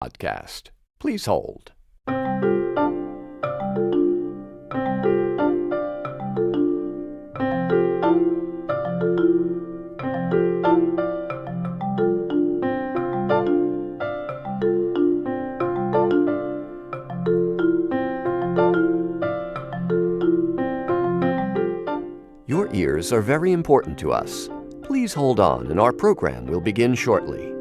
podcast. Please hold. Your ears are very important to us. Please hold on, and our program will begin shortly.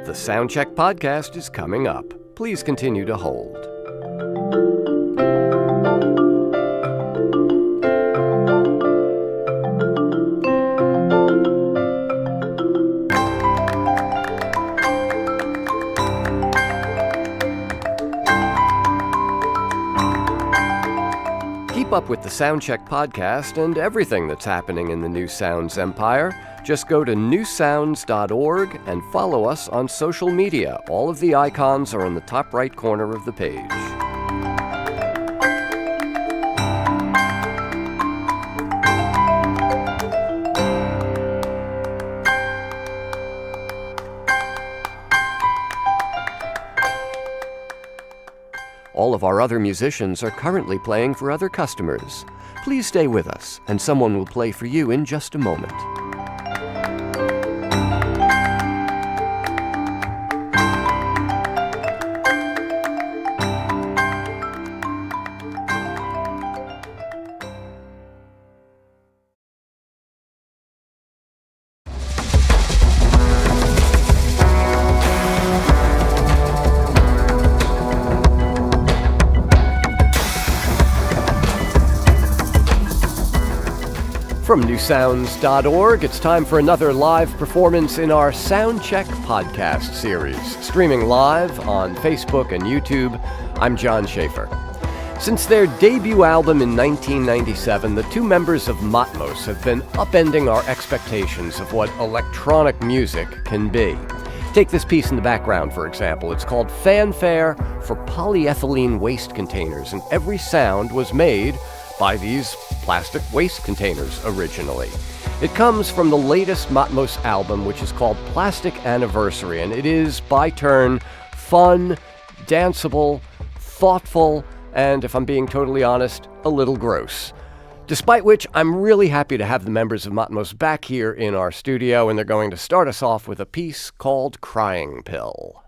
The Soundcheck podcast is coming up. Please continue to hold. Keep up with the Soundcheck podcast and everything that's happening in the New Sounds empire. Just go to newsounds.org and follow us on social media. All of the icons are in the top right corner of the page. All of our other musicians are currently playing for other customers. Please stay with us, and someone will play for you in just a moment. From newsounds.org, it's time for another live performance in our Soundcheck podcast series. Streaming live on Facebook and YouTube, I'm John Schaefer. Since their debut album in 1997, the two members of Matmos have been upending our expectations of what electronic music can be. Take this piece in the background, for example. It's called Fanfare for Polyethylene Waste Containers, and every sound was made by these plastic waste containers originally. It comes from the latest Matmos album, which is called Plastic Anniversary, and it is, by turn, fun, danceable, thoughtful, and, if I'm being totally honest, a little gross. Despite which, I'm really happy to have the members of Matmos back here in our studio, and they're going to start us off with a piece called Crying Pill.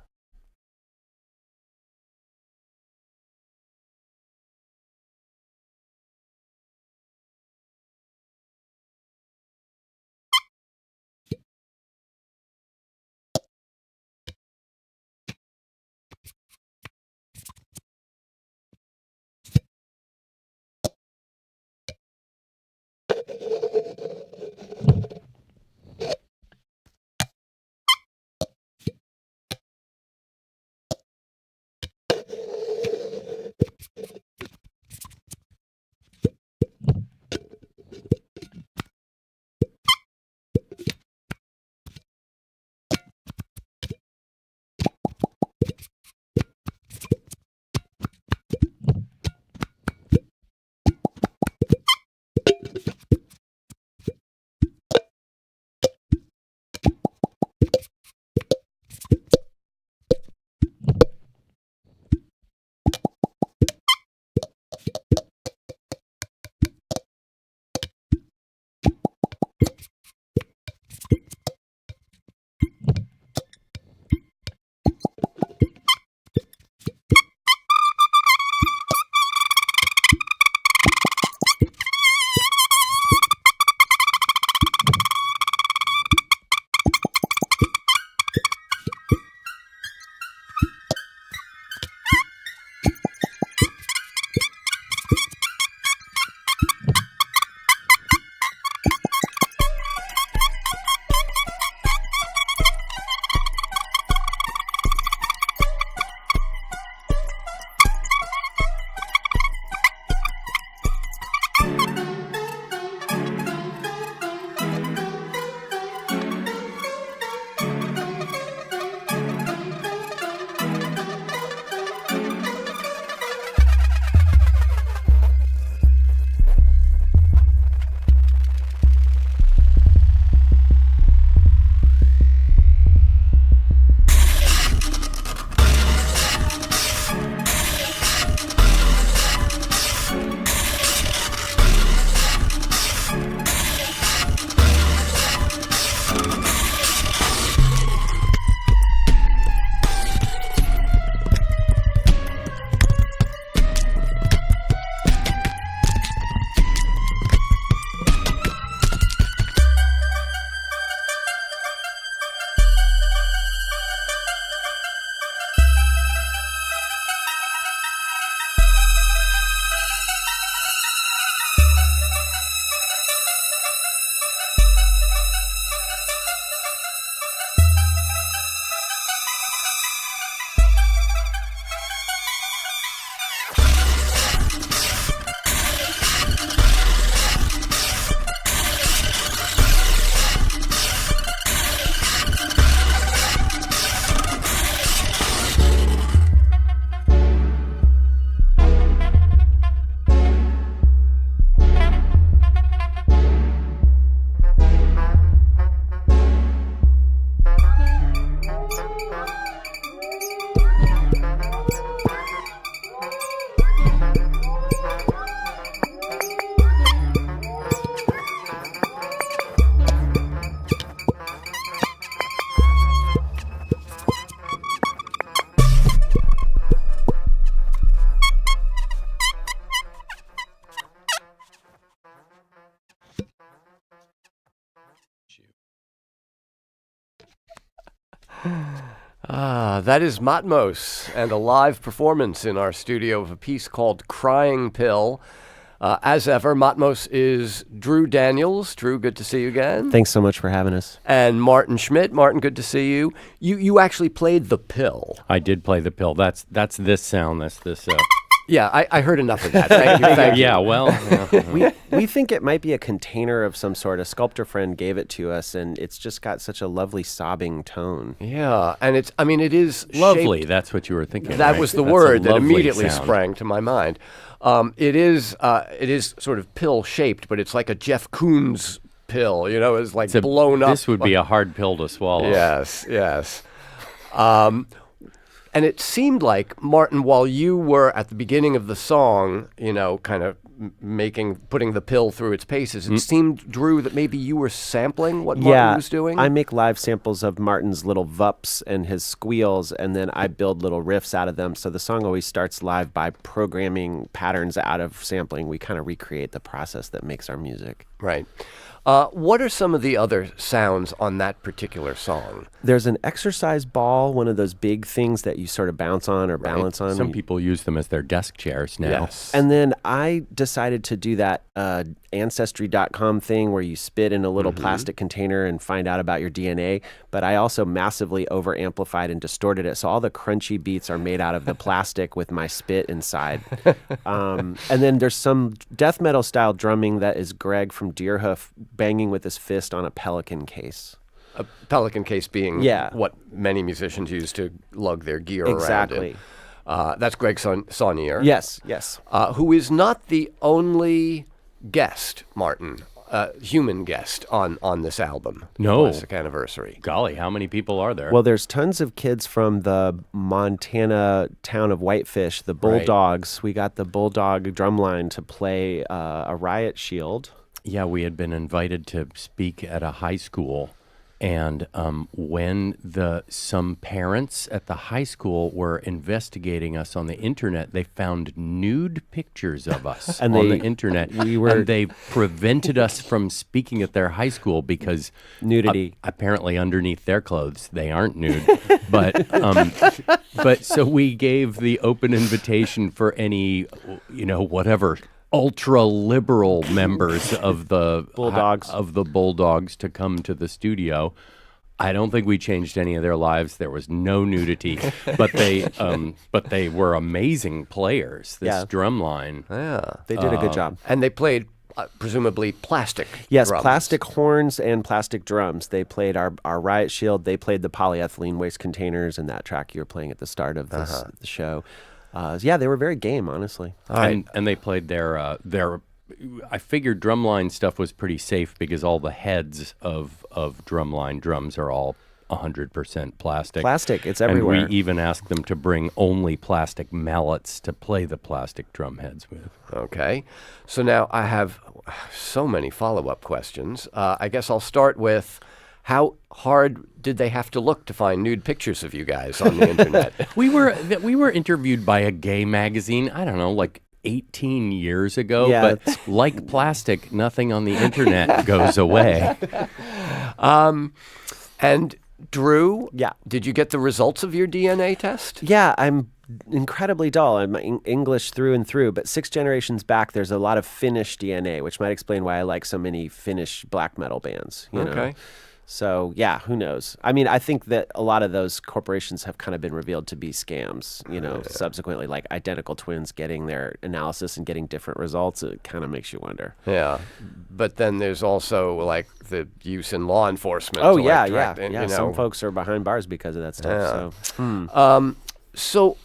That is Matmos and a live performance in our studio of a piece called Crying Pill. As ever, Matmos is Drew Daniels. Drew, good to see you again. Thanks so much for having us. And Martin Schmidt. Martin, good to see you. You actually played the pill. I did play the pill. That's this sound. That's this. Yeah, I heard enough of that. Thank you. Thank you. Yeah, well. We think it might be a container of some sort. A sculptor friend gave it to us, and it's just got such a lovely sobbing tone. Yeah, and it is Lovely. shaped. That's what you were thinking. That right? was the That's a word that lovely immediately sound. sprang to my mind. It is sort of pill shaped, but it's like a Jeff Koons pill. It's like blown up. This would be a hard pill to swallow. Yes. And it seemed like, Martin, while you were at the beginning of the song, kind of putting the pill through its paces, it seemed, Drew, that maybe you were sampling what Martin was doing? I make live samples of Martin's little vups and his squeals, and then I build little riffs out of them. So the song always starts live by programming patterns out of sampling. We kind of recreate the process that makes our music. Right. What are some of the other sounds on that particular song? There's an exercise ball, one of those big things that you sort of bounce on or balance on. Some people use them as their desk chairs now. Yes. And then I decided to do that Ancestry.com thing where you spit in a little plastic container and find out about your DNA. But I also massively over-amplified and distorted it. So all the crunchy beats are made out of the plastic with my spit inside. And then there's some death metal style drumming that is Greg from Deerhoof banging with his fist on a pelican case. A pelican case being what many musicians use to lug their gear around in. Exactly. That's Greg Saunier. Yes. Who is not the only guest, Martin, human guest on this album. No. Classic Anniversary. Golly, how many people are there? Well, there's tons of kids from the Montana town of Whitefish, the Bulldogs. Right. We got the Bulldog drumline to play a riot shield. Yeah, we had been invited to speak at a high school. And when some parents at the high school were investigating us on the internet, they found nude pictures of us on the internet. And they prevented us from speaking at their high school because nudity. Apparently, underneath their clothes, they aren't nude. But so we gave the open invitation for any, whatever ultra-liberal members of the Bulldogs to come to the studio. I don't think we changed any of their lives. There was no nudity, but they were amazing players. This drum line, they did a good job, and they played presumably plastic. Yes, drums. Plastic horns and plastic drums. They played our riot shield. They played the polyethylene waste containers in that track you were playing at the start of the show. They were very game, honestly. And they played their. I figured drumline stuff was pretty safe because all the heads of drumline drums are all 100% plastic. Plastic, it's everywhere. And we even asked them to bring only plastic mallets to play the plastic drum heads with. Okay, so now I have so many follow-up questions. I guess I'll start with, how hard did they have to look to find nude pictures of you guys on the internet? We were interviewed by a gay magazine, I don't know, like 18 years ago, but like plastic, nothing on the internet goes away. And Drew, Yeah. Did you get the results of your DNA test? Yeah, I'm incredibly dull. I'm English through and through, but 6 generations back, there's a lot of Finnish DNA, which might explain why I like so many Finnish black metal bands. You know? So, yeah, who knows? I mean, I think that a lot of those corporations have kind of been revealed to be scams, you know, subsequently, like identical twins getting their analysis and getting different results. It kind of makes you wonder. Yeah. But then there's also, like, the use in law enforcement. Oh, to, yeah, like, yeah. direct, Yeah, you know. some folks are behind bars because of that stuff. So, So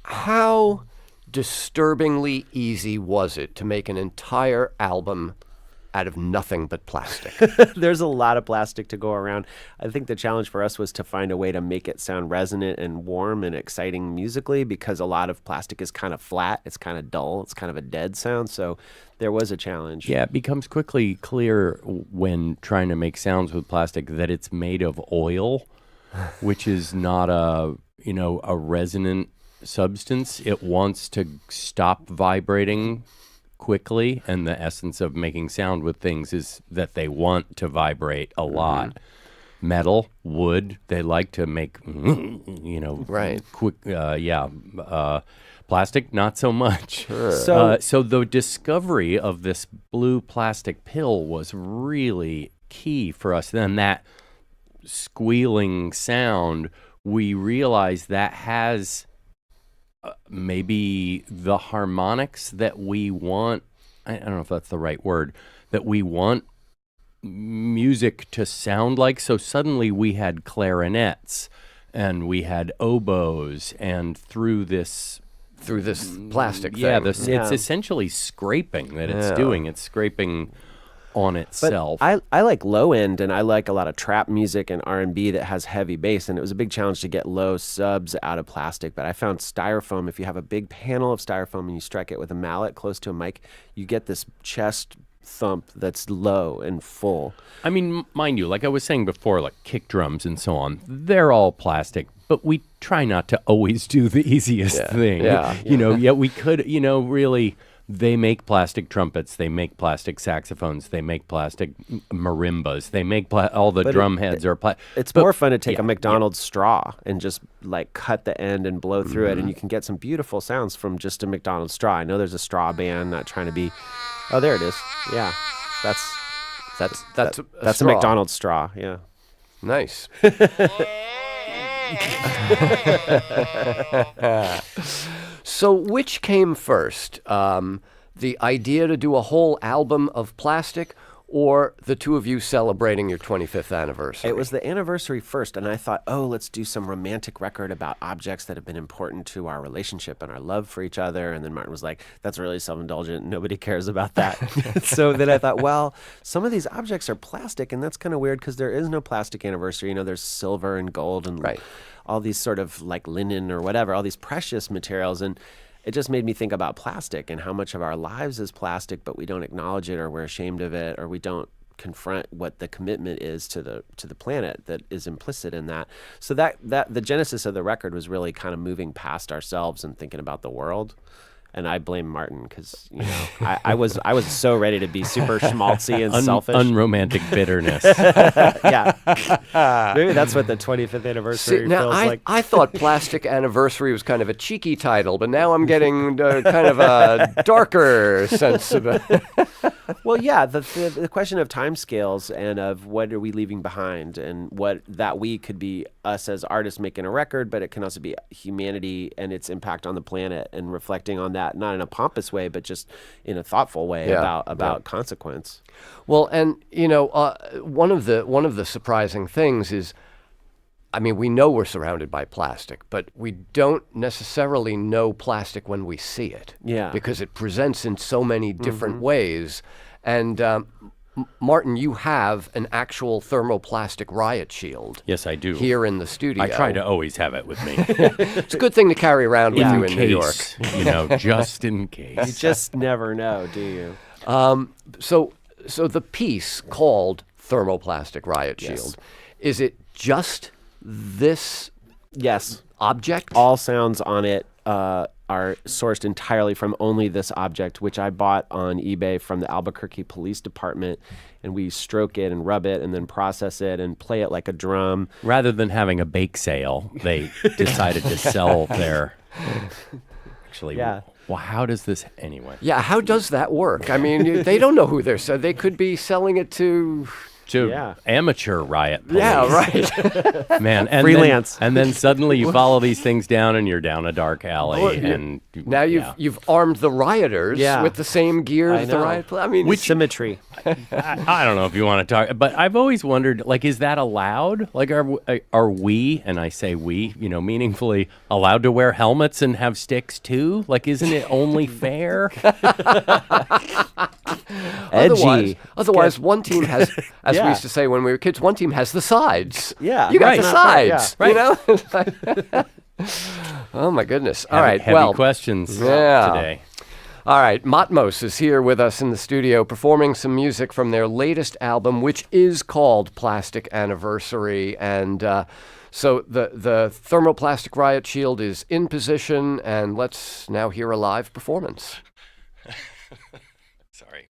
how disturbingly easy was it to make an entire album out of nothing but plastic? there's a lot of plastic to go around. I think the challenge for us was to find a way to make it sound resonant and warm and exciting musically, because a lot of plastic is kind of flat. It's kind of dull. It's kind of a dead sound. So there was a challenge. Yeah, it becomes quickly clear when trying to make sounds with plastic that it's made of oil, which is not a resonant substance. It wants to stop vibrating quickly, and the essence of making sound with things is that they want to vibrate a lot. metal, wood. They like to make, Right. quick, plastic, not so much. Sure. So the discovery of this blue plastic pill was really key for us. Then that squealing sound, we realized that has maybe the harmonics that we want. I don't know if that's the right word, that we want music to sound like. So suddenly we had clarinets and we had oboes, and through this plastic yeah, thing. it's essentially scraping that it's doing. It's scraping on itself. But I like low end, and I like a lot of trap music and R&B that has heavy bass, and it was a big challenge to get low subs out of plastic. But I found styrofoam, if you have a big panel of styrofoam and you strike it with a mallet close to a mic, you get this chest thump that's low and full. I mean, mind you, like I was saying before, like kick drums and so on, they're all plastic, but we try not to always do the easiest thing. Yet we could, really, they make plastic trumpets, they make plastic saxophones, they make plastic marimbas, they make all the drum heads are plastic. It's more fun to take a McDonald's straw and just like cut the end and blow through it, and you can get some beautiful sounds from just a McDonald's straw. I know there's a straw band, not trying to be. Oh, there it is. Yeah, that's a straw. McDonald's straw. Yeah, Nice. So which came first? The idea to do a whole album of plastic, or the two of you celebrating your 25th anniversary? it was the anniversary first, and I thought, oh, let's do some romantic record about objects that have been important to our relationship and our love for each other. And then Martin was like, that's really self-indulgent. Nobody cares about that. So then I thought, well, some of these objects are plastic, and that's kind of weird because there is no plastic anniversary. There's silver and gold and all these sort of like linen or whatever, all these precious materials. And it just made me think about plastic and how much of our lives is plastic, but we don't acknowledge it, or we're ashamed of it, or we don't confront what the commitment is to the planet that is implicit in that. So that the genesis of the record was really kind of moving past ourselves and thinking about the world. And I blame Martin because I was so ready to be super schmaltzy and selfish. Unromantic bitterness. Yeah, maybe that's what the 25th anniversary feels like. I thought Plastic Anniversary was kind of a cheeky title, but now I'm getting kind of a darker sense of it. Well, yeah, the question of timescales and of what are we leaving behind, and what that we could be us as artists making a record, but it can also be humanity and its impact on the planet, and reflecting on that, not in a pompous way, but just in a thoughtful way about consequence. Well, and one of the surprising things is, I mean, we know we're surrounded by plastic, but we don't necessarily know plastic when we see it. Yeah. Because it presents in so many different ways. And Martin, you have an actual thermoplastic riot shield. Yes, I do. Here in the studio. I try to always have it with me. It's a good thing to carry around with you in New York. Just in case. You just never know, do you? So the piece called Thermoplastic Riot Shield, is it just this object? All sounds on it are sourced entirely from only this object, which I bought on eBay from the Albuquerque Police Department. And we stroke it and rub it and then process it and play it like a drum. Rather than having a bake sale, they decided to sell their... Actually, well, how does this anyway? Yeah, how does that work? I mean, they don't know who they're selling. They could be selling it to amateur riot police. Yeah, right. Man, and freelance. Then suddenly you follow these things down and you're down a dark alley. And now you've armed the rioters with the same gear as the riot police. I mean, with symmetry. I don't know if you want to talk, but I've always wondered, like, is that allowed? Like, are we, and I say we, meaningfully, allowed to wear helmets and have sticks too? Like, isn't it only fair? Otherwise, one team has, as we used to say when we were kids, one team has the sides. Yeah, you got the sides. Yeah. Oh my goodness! All right, heavy questions today. All right, Matmos is here with us in the studio performing some music from their latest album, which is called Plastic Anniversary. And so the Thermoplastic Riot Shield is in position, and let's now hear a live performance. Sorry.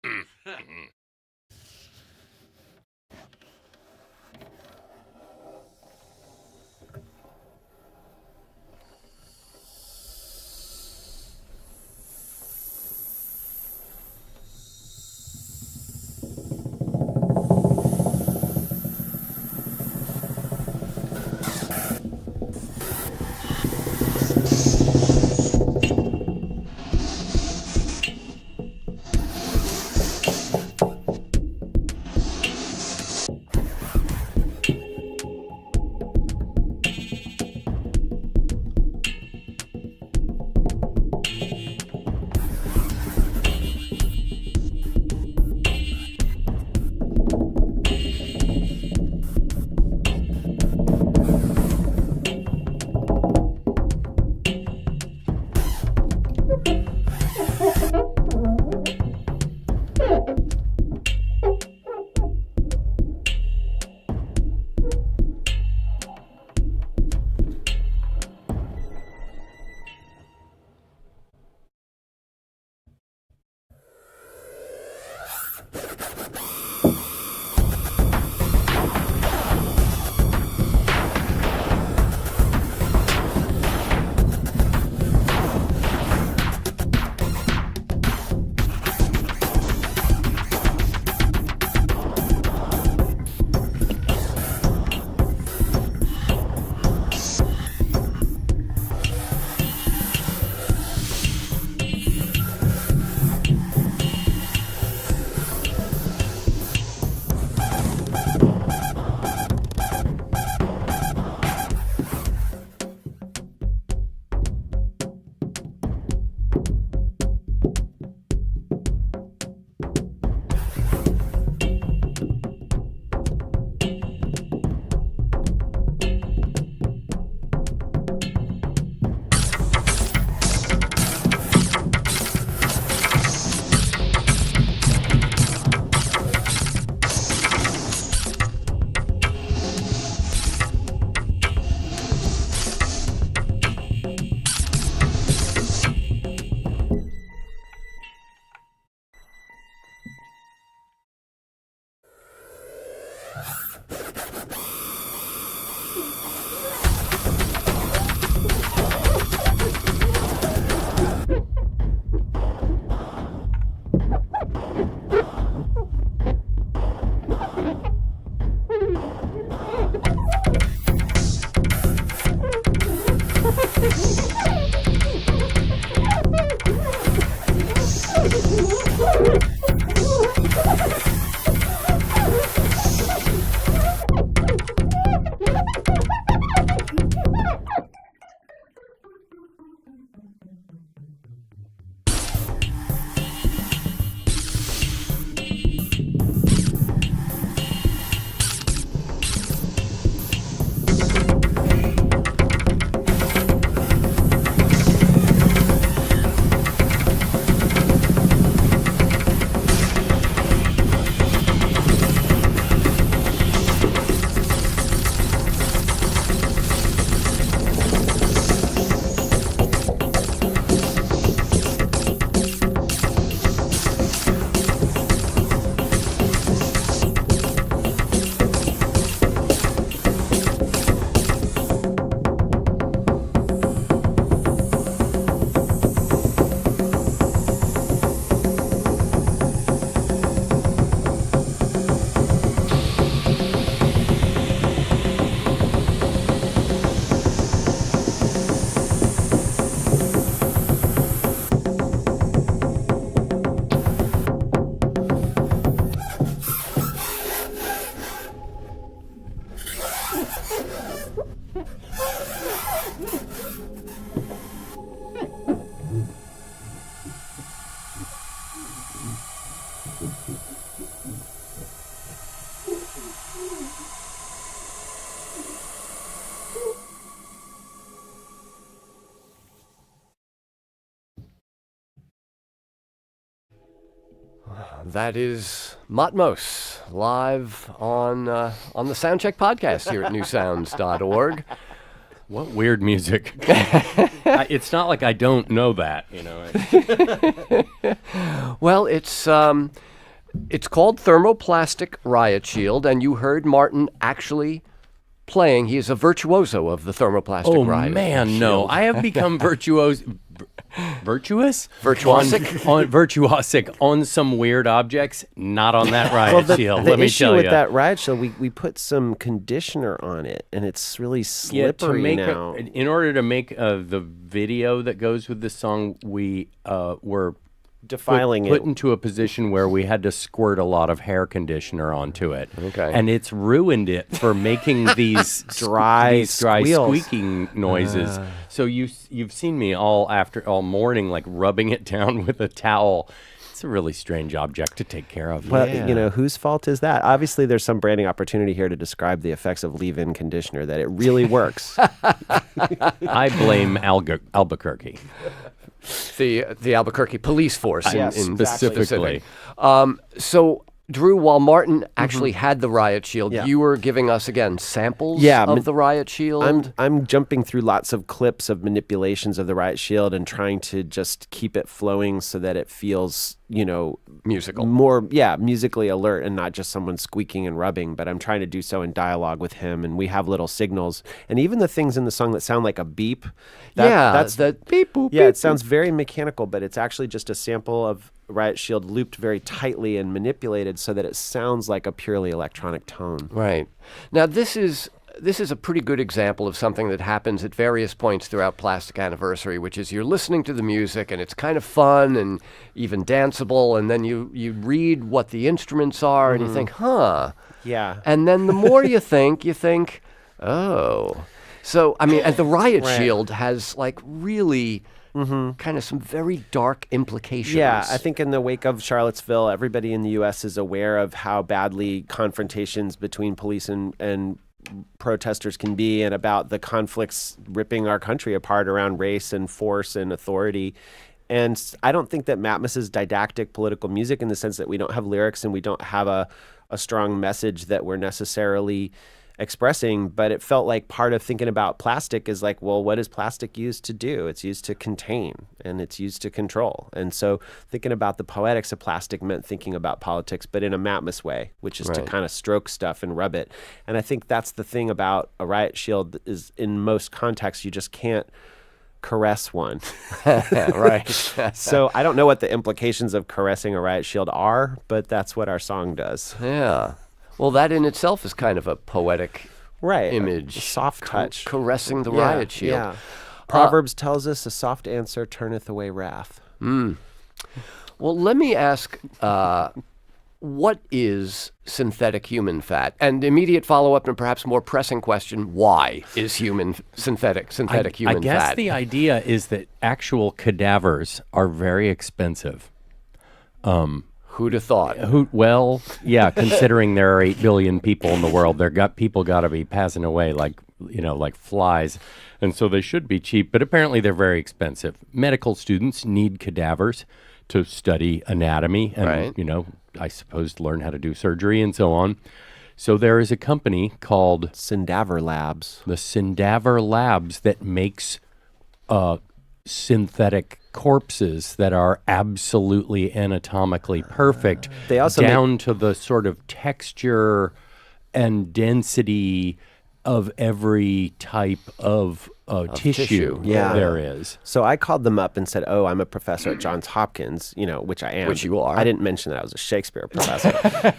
That is Matmos, live on the Soundcheck podcast here at newsounds.org. What weird music. It's not like I don't know that, you know. Well, it's called Thermoplastic Riot Shield, and you heard Martin actually playing. He is a virtuoso of the thermoplastic riot shield. Oh, man, no. I have become virtuous? Virtuosic on some weird objects, not on that riot shield. The Let me issue tell with you. that riot shield, we put some conditioner on it, and it's really slippery now. In order to make the video that goes with this song, we were Defiling put it. into a position where we had to squirt a lot of hair conditioner onto it. Okay. And it's ruined it for making these Dry squeals. squeaking noises. So you've seen me all morning like rubbing it down with a towel. It's a really strange object to take care of. Well, you know, whose fault is that? Obviously, there's some branding opportunity here to describe the effects of leave-in conditioner, that it really works. I blame Albuquerque. the Albuquerque police force Yes, in specifically. So, Drew, while Martin actually had the riot shield, Yeah. you were giving us, again, samples Yeah, of the riot shield. I'm jumping through lots of clips of manipulations of the riot shield and trying to just keep it flowing so that it feels, you know, Musical. more, musically alert and not just someone squeaking and rubbing. But I'm trying to do so in dialogue with him, and we have little signals, and even the things in the song that sound like a beep. That's that beep boop. Yeah, beep, it sounds very mechanical, but it's actually just a sample of riot shield looped very tightly and manipulated so that it sounds like a purely electronic tone. Right. Now, this is a pretty good example of something that happens at various points throughout Plastic Anniversary, which is you're listening to the music and it's kind of fun and even danceable, and then you read what the instruments are and you think, huh. Yeah. And then the more you think, oh. So, I mean, and the riot shield has like really kind of some very dark implications. Yeah, I think in the wake of Charlottesville, everybody in the U.S. is aware of how badly confrontations between police and protesters can be, and about the conflicts ripping our country apart around race and force and authority. And I don't think that Matmos is didactic political music in the sense that we don't have lyrics and we don't have a strong message that we're necessarily expressing, but it felt like part of thinking about plastic is like, well, what is plastic used to do? It's used to contain and it's used to control. And so thinking about the poetics of plastic meant thinking about politics, but in a Matmos way, which is to kind of stroke stuff and rub it. And I think that's the thing about a riot shield is in most contexts, you just can't caress one. Right. So I don't know what the implications of caressing a riot shield are, but that's what our song does. Yeah. Well, that in itself is kind of a poetic image. A soft touch. Caressing the riot shield. Yeah. Proverbs tells us a soft answer turneth away wrath. Well, let me ask, what is synthetic human fat? And immediate follow-up and perhaps more pressing question, why is synthetic human fat? I guess the idea is that actual cadavers are very expensive. Who'd have thought? Well, yeah, considering there are 8 billion people in the world, people got to be passing away like flies. And so they should be cheap, but apparently they're very expensive. Medical students need cadavers to study anatomy and, I suppose learn how to do surgery and so on. So there is a company called Syndaver Labs. The Syndaver Labs that makes synthetic corpses that are absolutely anatomically perfect, They also down to the sort of texture and density of every type of tissue there is. So I called them up and said, "Oh, I'm a professor at Johns Hopkins, which I am." Which you are. I didn't mention that I was a Shakespeare professor.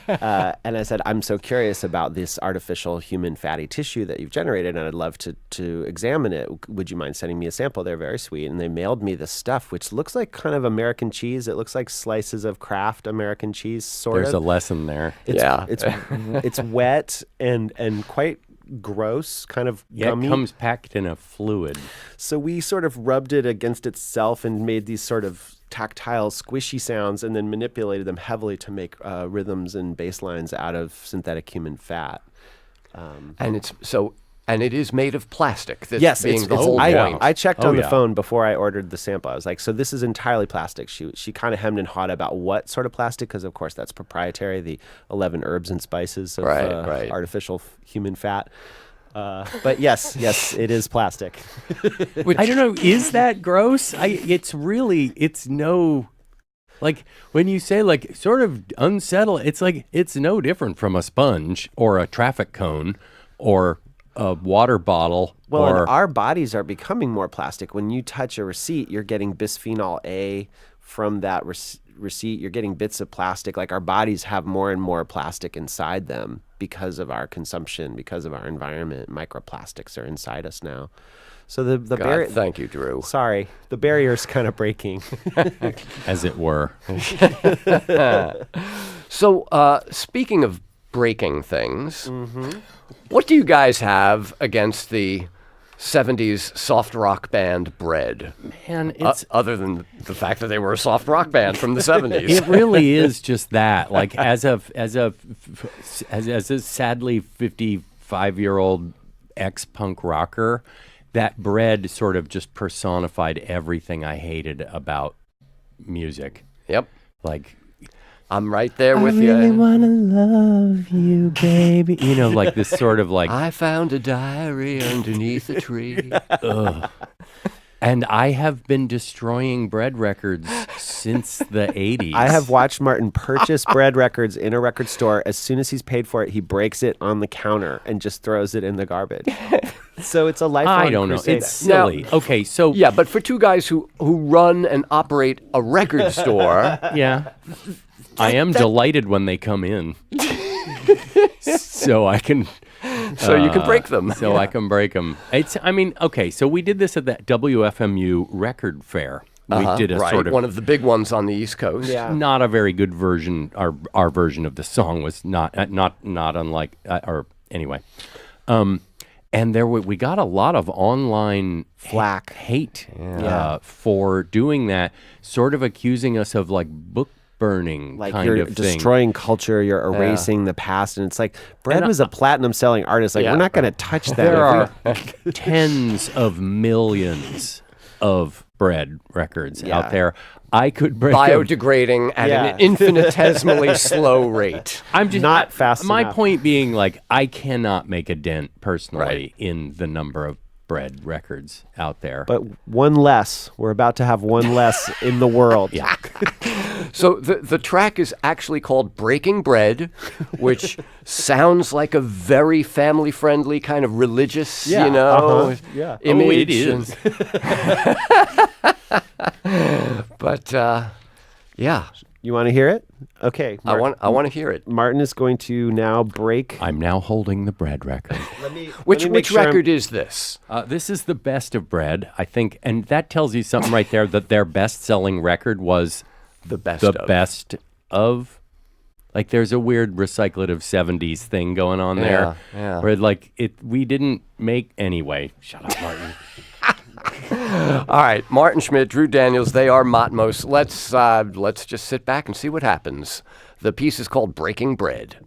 And I said, "I'm so curious about this artificial human fatty tissue that you've generated, and I'd love to examine it. Would you mind sending me a sample?" They're very sweet, and they mailed me this stuff, which looks like kind of American cheese. It looks like slices of Kraft American cheese, sort There's of. a lesson there. It's wet and quite gross, kind of gummy. It comes packed in a fluid. So we sort of rubbed it against itself and made these sort of tactile, squishy sounds, and then manipulated them heavily to make rhythms and bass lines out of synthetic human fat. And it's so And it is made of plastic. This Yes, being the whole I, point. I checked Oh, on the yeah. phone before I ordered the sample. I was like, so this is entirely plastic. She kind of hemmed and hawed about what sort of plastic, because of course that's proprietary, the 11 herbs and spices of Right. artificial human fat. But yes, it is plastic. I don't know. Is that gross? It's no, like when you say like sort of unsettle, it's like it's no different from a sponge or a traffic cone or a water bottle. Well, or and our bodies are becoming more plastic. When you touch a receipt, you're getting bisphenol A from that receipt. You're getting bits of plastic. Like our bodies have more and more plastic inside them because of our consumption, because of our environment. Microplastics are inside us now. So the God, barrier. thank you, Drew. Sorry, the barrier's kind of breaking. as it were. So, speaking of breaking things, what do you guys have against the 70s soft rock band Bread? Man, it's Other than the fact that they were a soft rock band from the 70s. it really is just that. Like as a sadly 55-year-old ex-punk rocker, that Bread sort of just personified everything I hated about music. Yep. Like, I'm right there with I really you. wanna love you, baby. You know, like this sort of like, I found a diary underneath a tree. ugh. And I have been destroying Bread records since the 80s. I have watched Martin purchase Bread records in a record store. As soon as he's paid for it, he breaks it on the counter and just throws it in the garbage. So it's a lifelong I don't know. crusade. It's silly. Okay, so Yeah, but for two guys who run and operate a record store, yeah. I am delighted when they come in. So I can so you can break them. so I can break them. Okay, so we did this at the WFMU record fair. We did a Right, sort of one of the big ones on the East Coast. Yeah. not a very good version. Our version of the song was not unlike or anyway. And we got a lot of online Flack. hate for doing that, sort of accusing us of like book burning Like kind you're of thing. destroying culture, you're erasing the past, and it's like Bread was a platinum selling artist. Like Yeah. we're not going to touch that. There are tens of millions of Bread records Yeah. out there. I could break 'em. Biodegrading at Yeah. an infinitesimally slow rate. I'm just not fast My enough. point being, like, I cannot make a dent personally Right. in the number of Bread records out there. But one less. We're about to have one less in the world. yeah, So the track is actually called Breaking Bread, which sounds like a very family-friendly kind of religious, Yeah, yeah. image. it is. But yeah, You want to hear it? Okay. I want to hear it. Martin is going to now break. I'm now holding the Bread record. Which record is this? This is the best of Bread, I think, and that tells you something right there. That their best-selling record was The best the of. best of. Like, there's a weird recyclative 70s thing going on there. Yeah. Where, like, we didn't make... Anyway, shut up, Martin. All right, Martin Schmidt, Drew Daniels, they are Matmos. Let's just sit back and see what happens. The piece is called Breaking Bread.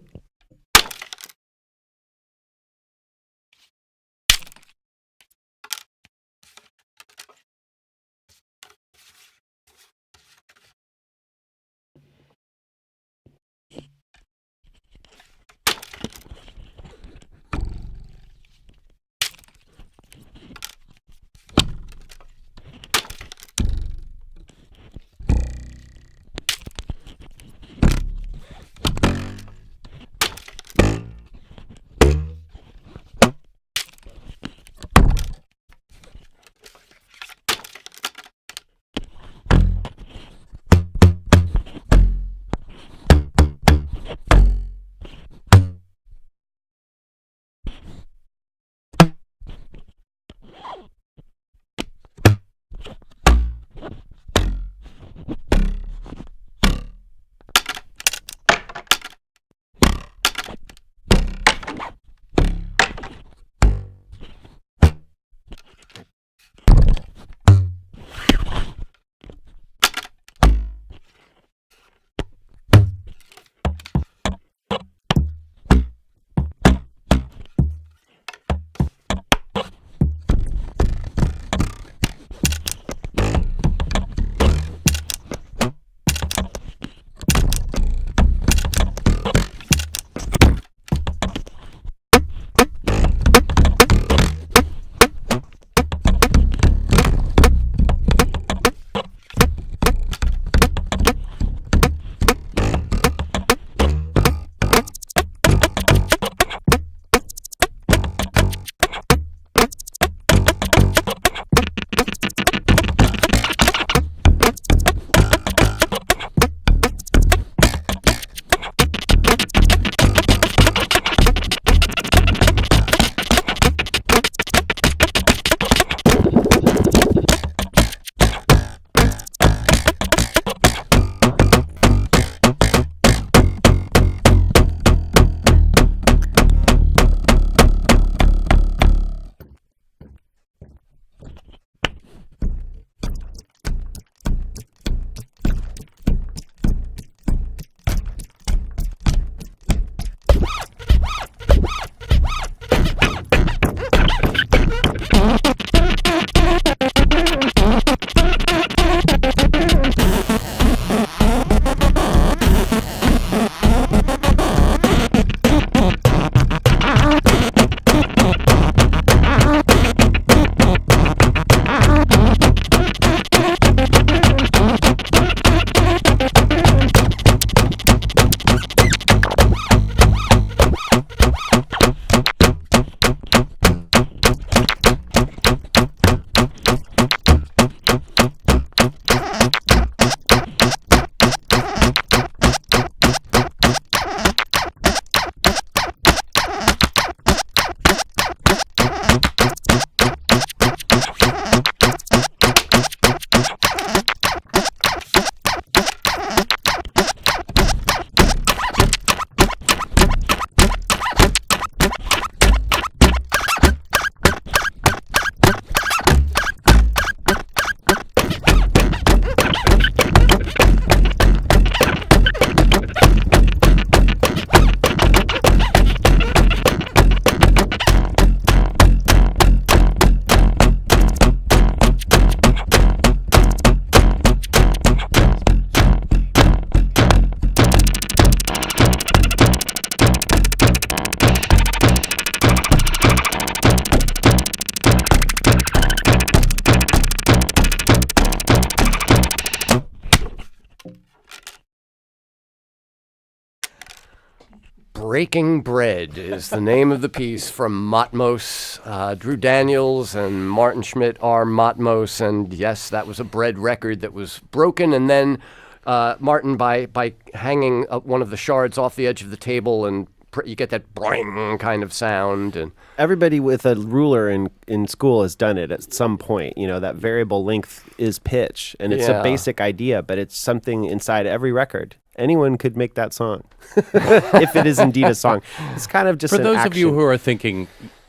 Breaking Bread is the name of the piece from Matmos. Drew Daniels and Martin Schmidt are Matmos, and yes, that was a bread record that was broken, and then Martin, by hanging one of the shards off the edge of the table, and you get that boing kind of sound. And everybody with a ruler in school has done it at some point. You know, that variable length is pitch, and it's a basic idea, but it's something inside every record. Anyone could make that song, if it is indeed a song. It's kind of just for those action. of you who are thinking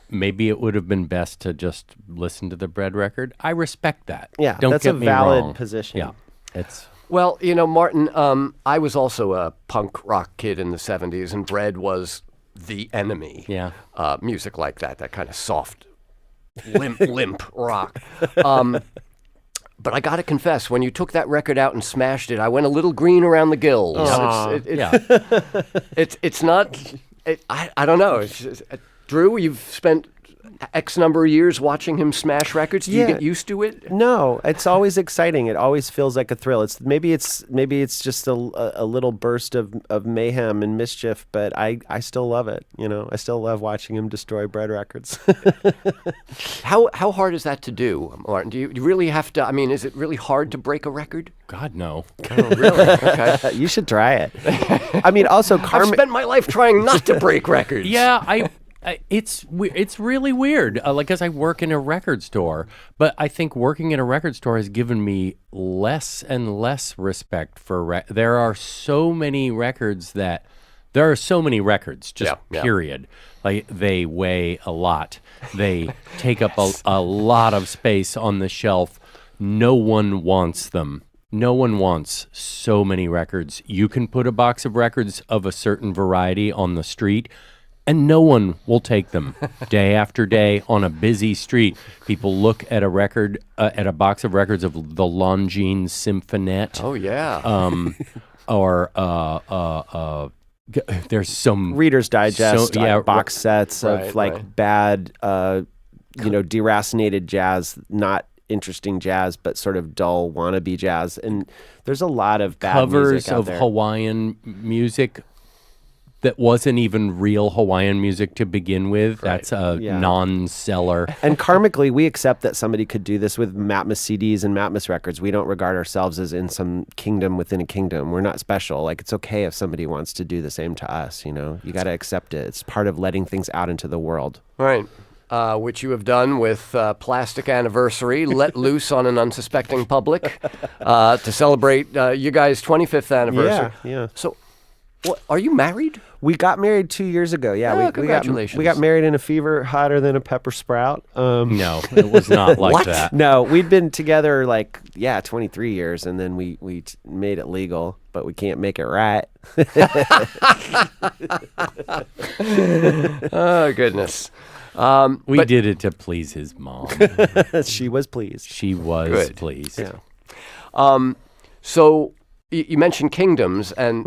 maybe it would have been best to just listen to the bread record. I respect that. Yeah, Don't that's get a me valid wrong. position. Yeah, it's. Well, you know, Martin, I was also a punk rock kid in the 70s, and bread was the enemy. Yeah. Music like that kind of soft, limp rock. But I got to confess, when you took that record out and smashed it, I went a little green around the gills. It's not, I don't know. It's just, Drew, you've spent X number of years watching him smash records. Do you get used to it? No, it's always exciting. It always feels like a thrill. It's maybe it's just a little burst of mayhem and mischief, but I still love it. You know, I still love watching him destroy bread records. How hard is that to do, Martin? Do you really have to? I mean, is it really hard to break a record? God, no. Oh, really? Okay. You should try it. I mean, also, I've spent my life trying not to break records. Yeah, it's really weird. Because I work in a record store, but I think working in a record store has given me less and less respect for. There are so many records just period. Like they weigh a lot. They take up a lot of space on the shelf. No one wants them. No one wants so many records. You can put a box of records of a certain variety on the street, and no one will take them. Day after day on a busy street, people look at a record, at a box of records of the Longines Symphonette. Oh, yeah. Or there's some Reader's Digest box sets of bad, deracinated jazz, not interesting jazz, but sort of dull wannabe jazz. And there's a lot of bad covers music out of there. Hawaiian music that wasn't even real Hawaiian music to begin with. Right. That's a non-seller. And karmically, we accept that somebody could do this with Matmos CDs and Matmos records. We don't regard ourselves as in some kingdom within a kingdom. We're not special. Like, it's okay if somebody wants to do the same to us, you know? You got to accept it. It's part of letting things out into the world. Right. Which you have done with Plastic Anniversary, let loose on an unsuspecting public to celebrate you guys' 25th anniversary. Yeah. So, are you married? We got married 2 years ago. Yeah, congratulations. We got married in a fever hotter than a pepper sprout. No, it was not like that. No, we'd been together 23 years, and then we made it legal, but we can't make it right. Oh, goodness. We did it to please his mom. She was pleased. She was Good. pleased. Yeah. So you mentioned kingdoms, and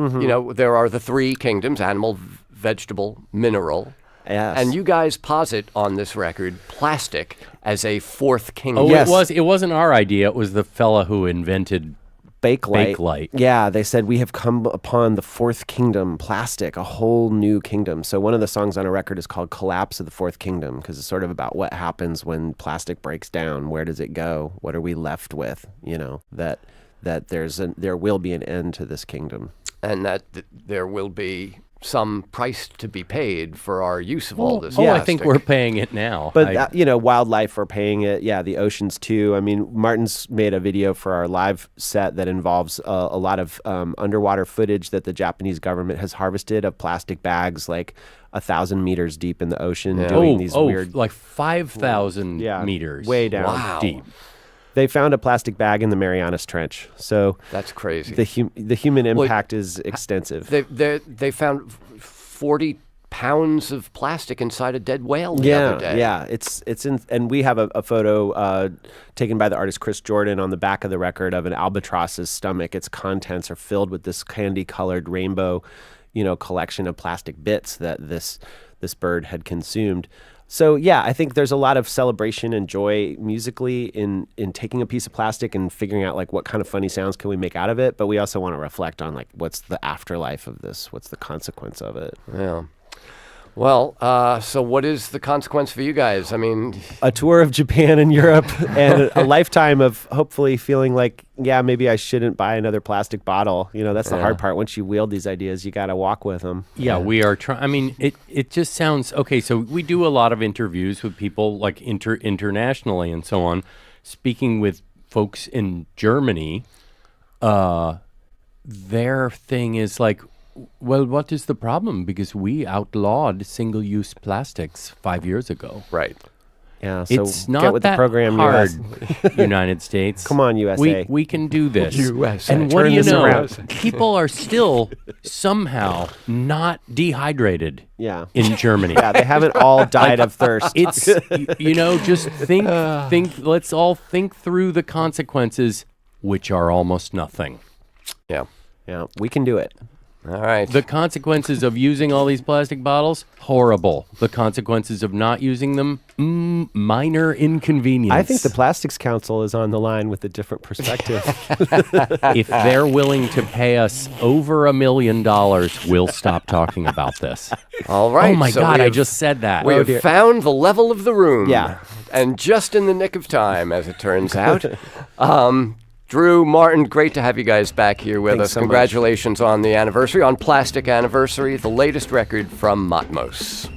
there are the three kingdoms: animal, vegetable, mineral. Yes. And you guys posit on this record plastic as a fourth kingdom. Oh, Yes. it wasn't our idea. It was the fella who invented Bakelite. Yeah, they said, we have come upon the fourth kingdom, plastic, a whole new kingdom. So one of the songs on a record is called Collapse of the Fourth Kingdom, because it's sort of about what happens when plastic breaks down. Where does it go? What are we left with? You know, that there will be an end to this kingdom. And that there will be some price to be paid for our use of all this I plastic. think we're paying it now. But, wildlife, we're paying it. Yeah, the oceans, too. I mean, Martin's made a video for our live set that involves a lot of underwater footage that the Japanese government has harvested of plastic bags, 1,000 meters deep in the ocean, doing these weird... 5,000 meters. Way down. Wow. Deep. They found a plastic bag in the Marianas Trench. So That's crazy. the human impact is extensive. They found 40 pounds of plastic inside a dead whale the other day. Yeah, it's in, and we have a photo taken by the artist Chris Jordan on the back of the record of an albatross's stomach. Its contents are filled with this candy-colored rainbow, collection of plastic bits that this bird had consumed. So yeah, I think there's a lot of celebration and joy musically in taking a piece of plastic and figuring out what kind of funny sounds can we make out of it. But we also want to reflect on what's the afterlife of this? What's the consequence of it? Yeah. Well, so what is the consequence for you guys? I mean, A tour of Japan and Europe and a lifetime of hopefully feeling like, yeah, maybe I shouldn't buy another plastic bottle. That's the hard part. Once you wield these ideas, you got to walk with them. Yeah, we are trying. I mean, it just sounds okay. So we do a lot of interviews with people like internationally and so on. Speaking with folks in Germany, their thing is like, well, what is the problem? Because we outlawed single-use plastics 5 years ago. right. Yeah, so It's get not with that the program, hard, US. United States. Come on, USA. We can do this. USA. And what Turn do you this know? around. People are still somehow not dehydrated Yeah. in Germany. Yeah, they haven't all died of thirst. It's, just think, let's all think through the consequences, which are almost nothing. Yeah. Yeah, we can do it. All right. The consequences of using all these plastic bottles, horrible. The consequences of not using them, minor inconvenience. I think the Plastics Council is on the line with a different perspective. If they're willing to pay us over $1 million, we'll stop talking about this. All right. Oh my so God, we I have- just said that. We have found the level of the room. Yeah. And just in the nick of time, as it turns out. Drew, Martin, great to have you guys back here with Thanks us. so much. Congratulations on the anniversary, on Plastic Anniversary, the latest record from Matmos.